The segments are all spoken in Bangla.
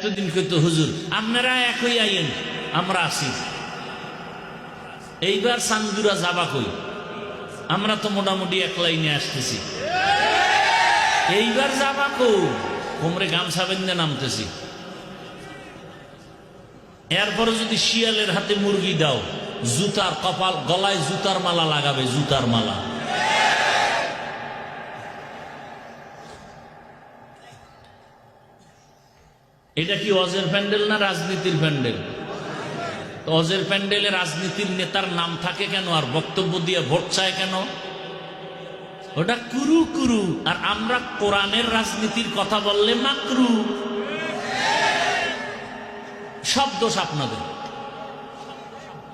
এতদিন কইতো হুজুর আপনারা একই আইন, আমরা আছি। এইবার চান্দুরা যাবা কই? আমরা তো মোটামুটি এক লাইনে আসতেছি। এইবার যাবা কো? কোমরে গামছা বেঁধে নামতেছি। এরপরে যদি শিয়ালের হাতে মুরগি দাও, জুতার কপাল গলায় জুতার মালা লাগাবে, জুতার মালা। এটা কি অজের প্যান্ডেল না রাজনীতির প্যান্ডেল? অজের প্যান্ডেলে রাজনীতির নেতার নাম থাকে কেন, আর বক্তব্য দিয়ে ভোট চায় কেন? ওটা কুরু কুরু। আর আমরা কোরআনের রাজনীতির কথা বললে মাকরু। সব দোষ আপনাদের,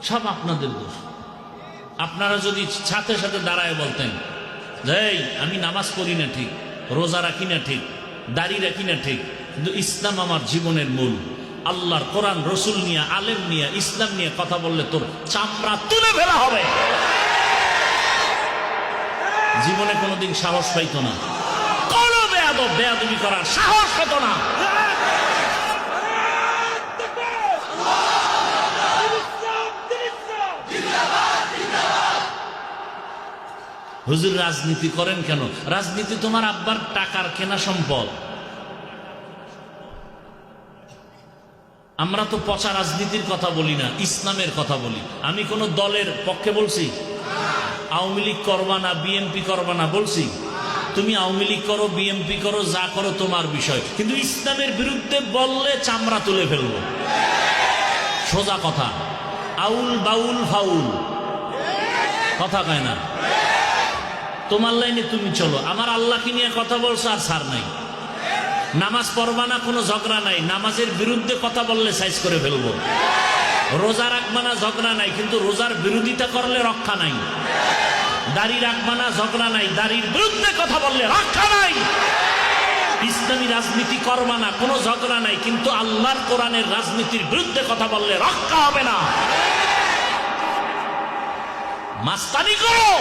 সব আপনাদের দোষ। আপনারা যদি সাথে সাথে দাঁড়ায় বলতেন যে আমি নামাজ পড়ি না ঠিক, রোজা রাখি না ঠিক, দাড়ি রাখি না ঠিক, কিন্তু ইসলাম আমার জীবনের মূল, আল্লাহর কোরআন রসুল নিয়ে, আলেম নিয়ে, ইসলাম নিয়ে কথা বললে তোর চামড়া তুলে ফেলা হবে। জীবনে কোনোদিন সাহস পাইতো না, কোন বেয়াদব বেয়াদবি করার সাহস পেত না। হুজুর রাজনীতি করেন কেন? রাজনীতি তোমার আব্বার টাকার কেনা সম্পদ। আমরা তো পচা রাজনীতির কথা বলি না, ইসলামের কথা বলি। আমি কোন দলের পক্ষে বলছি? আওয়ামী লীগ করবা না, বিএনপি করবা না বলছি? তুমি আওয়ামী লীগ করো, বিএনপি করো, যা করো তোমার বিষয়, কিন্তু ইসলামের বিরুদ্ধে বললে চামড়া তুলে ফেলবো। সোজা কথা, আউল বাউল ফাউল কথা কয় না। তোমার লাইনে তুমি চলো, আমার আল্লাহকে নিয়ে কথা বলছো আর ছাড় নাই। নামাজ পড়বা না, কোনো ঝগড়া নাই, নামাজের বিরুদ্ধে কথা বললে সাইজ করে ফেলবো। রোজা রাখবা না, ঝগড়া নাই, কিন্তু রোজার বিরোধিতা করলে রক্ষা নাই। দাড়ি রাখবা না, ঝগড়া নাই, দাড়ির বিরুদ্ধে কথা বললে রক্ষা নাই। ইসলামী রাজনীতি করবা না, কোনো ঝগড়া নাই, কিন্তু আল্লাহর কোরআনের রাজনীতির বিরুদ্ধে কথা বললে রক্ষা হবে না। মাস্তানি করো।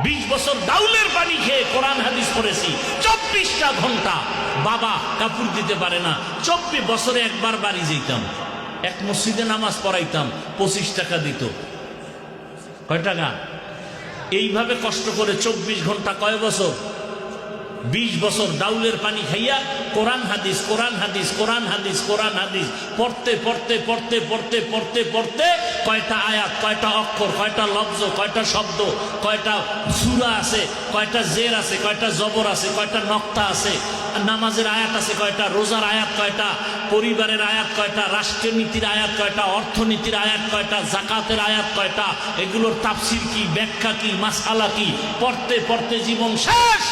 20 বছর ডাউলের পানি খেয়ে কোরআন হাদিস পড়েছি, 24টা ঘন্টা। বাবা কাপড় দিতে পারে না, 24 বছরে একবার বাড়ি যেতাম, এক মসজিদে নামাজ পড়াইতাম, 25 টাকা দিত। কয় টাকা? এইভাবে কষ্ট করে 24 ঘন্টা, কয় বছর? 20 বছর ডাউলের পানি খাইয়া কোরআন হাদিস, কোরআন হাদিস, কোরআন হাদিস, কোরআন হাদিস পড়তে পড়তে পড়তে পড়তে পড়তে পড়তে কয়টা আয়াত, কয়টা অক্ষর, কয়টা লফজ, কয়টা শব্দ, কয়টা সূরা আছে, কয়টা জের আছে, কয়টা জবর আছে, কয়টা নক্তা আছে, নামাজের আয়াত আছে কয়টা, রোজার আয়াত কয়টা, পরিবারের আয়াত কয়টা, রাষ্ট্রনীতির আয়াত কয়টা, অর্থনীতির আয়াত কয়টা, জাকাতের আয়াত কয়টা, এগুলোর তাফসীর কি, ব্যাখ্যা কি, মাসআলা কি, পড়তে পড়তে জীবন শেষ।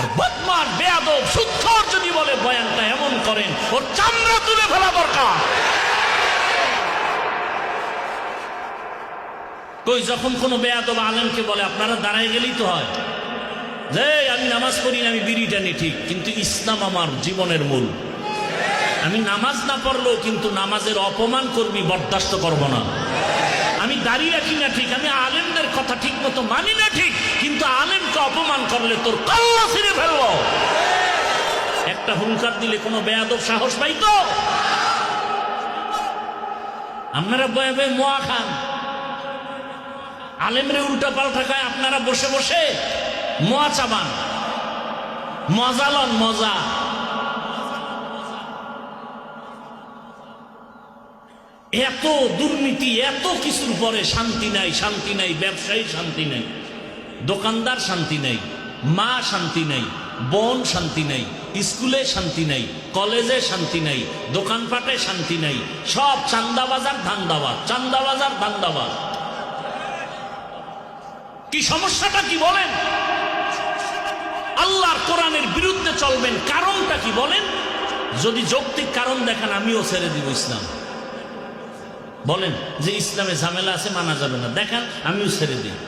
আর বদমার বেয়াদব সুৎখর যদি বলে বয়ানটা এমন করেন, ওর চামড়া তুলে ফেলা দরকার। কই যখন কোন বেয়াদব আলেমকে বলে আপনারা দাঁড়ায় গেলেই তো হয় যে আমি নামাজ পড়ি না, আমি বিড়ি টানি ঠিক, কিন্তু ইসলাম আমার জীবনের মূল। আমি নামাজ না পড়লেও কিন্তু নামাজের অপমান করবি বরদাস্ত করব না। আমি দাঁড়িয়ে রাখি না ঠিক, আমি আলেমদের কথা ঠিক মতো মানি না ঠিক, কিন্তু আলেমকে অপমান করলে তোর কল্লা ছিঁড়ে ফেলবো। একটা হুঙ্কার দিলে কোনো বেয়াদব সাহস পাইতো? আপনারা বয়ে বয়ে মোয়া খান, আলেমরে উল্টা পাল্টা খায়, আপনারা বসে বসে মোয়া চাবান, মজা লন মজা। এত দুর্নীতি, এত কিছুর পরে শান্তি নাই, শান্তি নাই, ব্যবসায়ী শান্তি নাই, দোকানদার শান্তি নাই, মা শান্তি নাই, বোন শান্তি নাই, স্কুলে শান্তি নাই, কলেজে শান্তি নাই, দোকানপাটে শান্তি নাই, সব চান্দাবাজার ধান্দাবাজ, চান্দাবাজার ধান্দাবাজ। কি সমস্যাটা কি বলেন? আল্লাহর কোরআনের বিরুদ্ধে চলবেন, কারণটা কি বলেন? যদি যৌক্তিক কারণ দেখেন আমিও ছেড়ে দিব ইসলাম। বলেন যে ইসলামে ঝামেলা আছে, মানা যাবে না, দেখেন আমিও ছেড়ে দিই।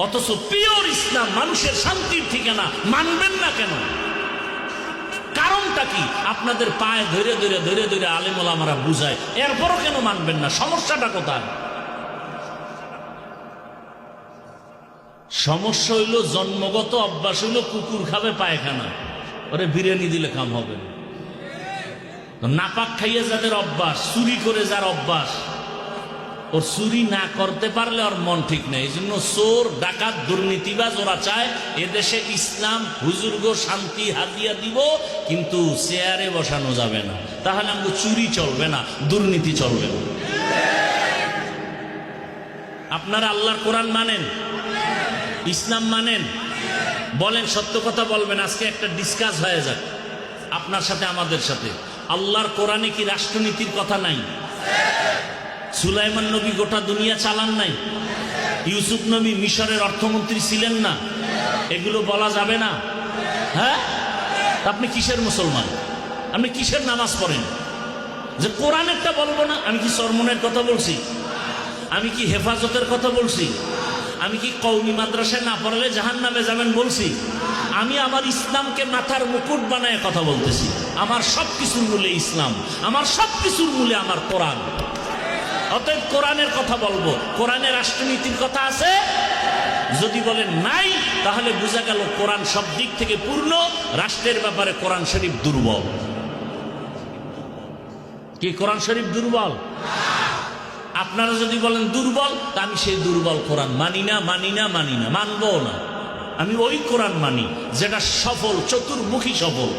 অথচ পিওর ইসলাম, মানুষের শান্তির ঠিকানা, মানবেন না কেন? কারণটা কি? আপনাদের পায়ে ধরে ধরে ধরে ধরে আলেম ওলামারা বুঝায়, এরপরও কেন মানবেন না? সমস্যাটা কোথায়? সমস্যা হইল জন্মগত অভ্যাস হইল কুকুর খাবে পায়খানা। ওরে বিরিয়ানি দিলে কাম হবে না। নাপাক খাইয়ে যাদের অভ্যাস, চুরি করে যার অভ্যাস, ওর চুরি না করতে পারলে ওর মন ঠিক নেই। এই জন্য চোর, ডাকাত, দুর্নীতিবাজ ওরা চায় এদেশে ইসলাম হুজুর্গ শান্তি হাদিয়া দিব, কিন্তু চেয়ারে বসানো যাবে না, তাহলে আমাকে চুরি চলবে না, দুর্নীতি চলবে না। আপনারা আল্লাহর কোরআন মানেন, ইসলাম মানেন, বলেন সত্য কথা বলবেন। আজকে একটা ডিসকাস হয়ে যাক আপনার সাথে আমাদের সাথে। আল্লাহর কোরআনে কি রাষ্ট্রনীতির কথা নাই? সুলাইমান নবী গোটা দুনিয়া চালান নাই? ইউসুফ নবী মিশরের অর্থমন্ত্রী ছিলেন না? এগুলো বলা যাবে না? হ্যাঁ, আপনি কিসের মুসলমান? আপনি কিসের নামাজ পড়েন যে কোরআনেরটা বলবো না? আমি কি চরমনের কথা বলছি? আমি কি হেফাজতের কথা বলছি? আমি কি কওমি মাদ্রাসায় না পড়লে জাহান্নামে যাবেন বলছি? আমি আমার ইসলামকে মাথার মুকুট বানায় কথা বলতেছি। আমার সবকিছুর মূলে ইসলাম, আমার সবকিছুর মূলে আমার কোরআন। অতএব কোরআনের কথা বলবো। কোরআনে রাষ্ট্রনীতির কথা আছে? যদি বলেন নাই, তাহলে বোঝা গেল কোরআন সব দিক থেকে পূর্ণ, রাষ্ট্রের ব্যাপারে কোরআন শরীফ দুর্বল। কি কোরআন শরীফ দুর্বল? আপনারা যদি বলেন দুর্বল, তা আমি সেই দুর্বল কোরআন মানি না, মানি না, মানি না, মানবো না। আমি ওই কোরআন মানি যেটা সফল, চতুর্মুখী সফল।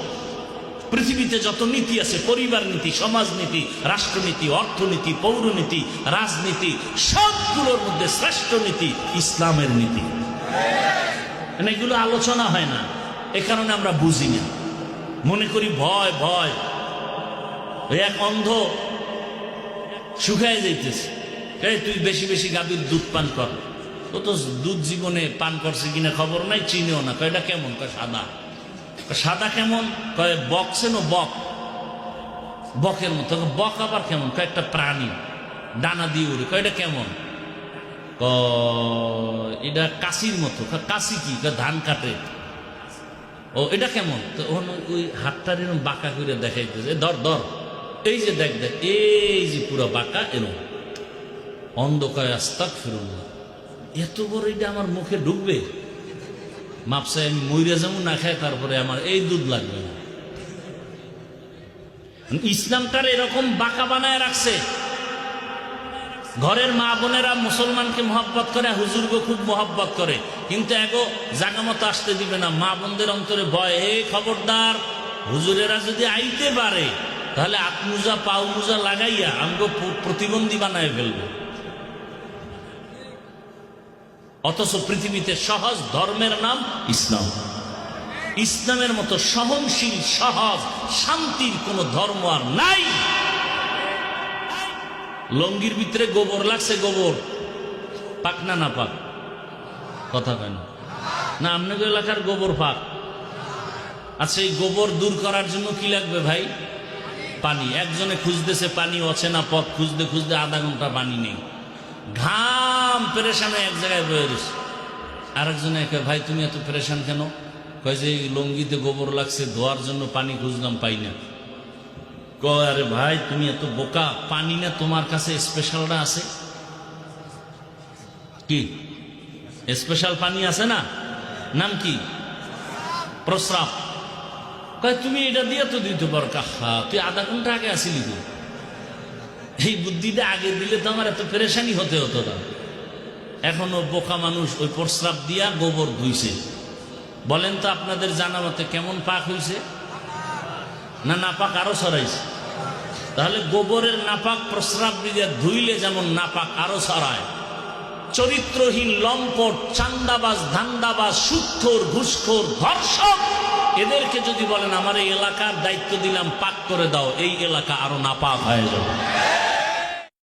পৃথিবীতে যত নীতি আছে, পরিবার নীতি, সমাজনীতি, রাষ্ট্রনীতি, অর্থনীতি, পৌরনীতি, রাজনীতি, সবগুলোর মধ্যে শ্রেষ্ঠ নীতি ইসলামের নীতি। এগুলো আলোচনা হয় না, এ কারণে আমরা বুঝি না, মনে করি ভয় ভয়। এক অন্ধ শুকায় যাইতেছে, তুই বেশি বেশি গাভীর দুধ পান কর। ও তো দুধ জীবনে পান করছে কিনা খবর নাই, চিনেও না। এটা কেমন? সাদা। সাদা কেমন? বকছেন, বক, বকের মতো। বক আবার কেমন? একটা প্রাণী, ডানা দিয়ে উড়ে। এটা কেমন? এটা কাশির মতো। কাশি কি? ধান কাটে। ও এটা কেমন? তো ওই হাতটার এরকম বাঁকা করে দেখাইতেছে, ধর ধর, এই যে দেখ দেখ, এই যে পুরো বাঁকা এরকম। অন্ধকায় আস্তাগফিরুল্লাহ, এত বড় এটা আমার মুখে ঢুকবে? মাপসায় আমি মইরা যেমন না খাই, তারপরে আমার এই দুধ লাগবে না। ইসলামটার এরকম বাঁকা বানায় রাখছে। ঘরের মা বোনেরা মুসলমানকে মহব্বত করে, হুজুরকে খুব মহব্বত করে, কিন্তু এগো জাগা মতো আসতে দিবে না। মা বোনদের অন্তরে ভয়, হে খবরদার, হুজুরেরা যদি আইতে পারে তাহলে আত্মুজা পাও মুজা লাগাইয়া আমাকে প্রতিবন্ধী বানায় ফেলবে। অথচ পৃথিবীতে সহজ ধর্মের নাম ইসলাম। ইসলামের মতো সহনশীল, সহজ, শান্তির কোন ধর্ম আর নাই। লঙ্গির ভিতরে গোবর লাগছে, গোবর পাক না না পাক? কথা কেন না? আপনাদের এলাকার গোবর পাক? আচ্ছা, এই গোবর দূর করার জন্য কি লাগবে ভাই? পানি। একজনে খুঁজতেছে পানি, অচেনা পথ খুঁজতে খুঁজতে আধা ঘন্টা পানি নেই, ঘাম পেরেশানে এক জায়গায় বয়ে রয়েছে। আরেকজনে ভাই তুমি এত পেরেশান কেন? কয় যে লঙ্গিতে গোবর লাগছে, ধোয়ার জন্য পানি খুঁজলাম, পাই না। কয় আরে ভাই তুমি এত বোকা, পানি না তোমার কাছে স্পেশালটা আছে? কি স্পেশাল পানি আছে না? নাম কি? প্রস্রাব। কয় তুমি এটা দিয়ে তো দিতে পারো। কাহা, তুই আধা ঘন্টা আগে আসিলি তো। এই বুদ্ধিটা আগে দিলে তো আমার এত পেরেশানি হতে হতো না। এখনো বোকা মানুষ ওই প্রস্রাব দিয়া গোবর ধুইছে। বলেন তো আপনাদের জানা মতে কেমন পাক হইছে? না নাপাক আরো ছড়াইছে? তাহলে গোবরের নাপাক প্রস্রাব দিয়ে ধুইলে যেমন নাপাক আরো ছড়ায়। চরিত্রহীন, লম্পট, চান্দাবাজ, ধান্দাবাজ, সুদখোর, ঘুষখোর, ধর্ষক, এদেরকে যদি বলেন আমার এই এলাকার দায়িত্ব দিলাম, পাক করে দাও, এই এলাকা আরো নাপাক হয়ে যাবে।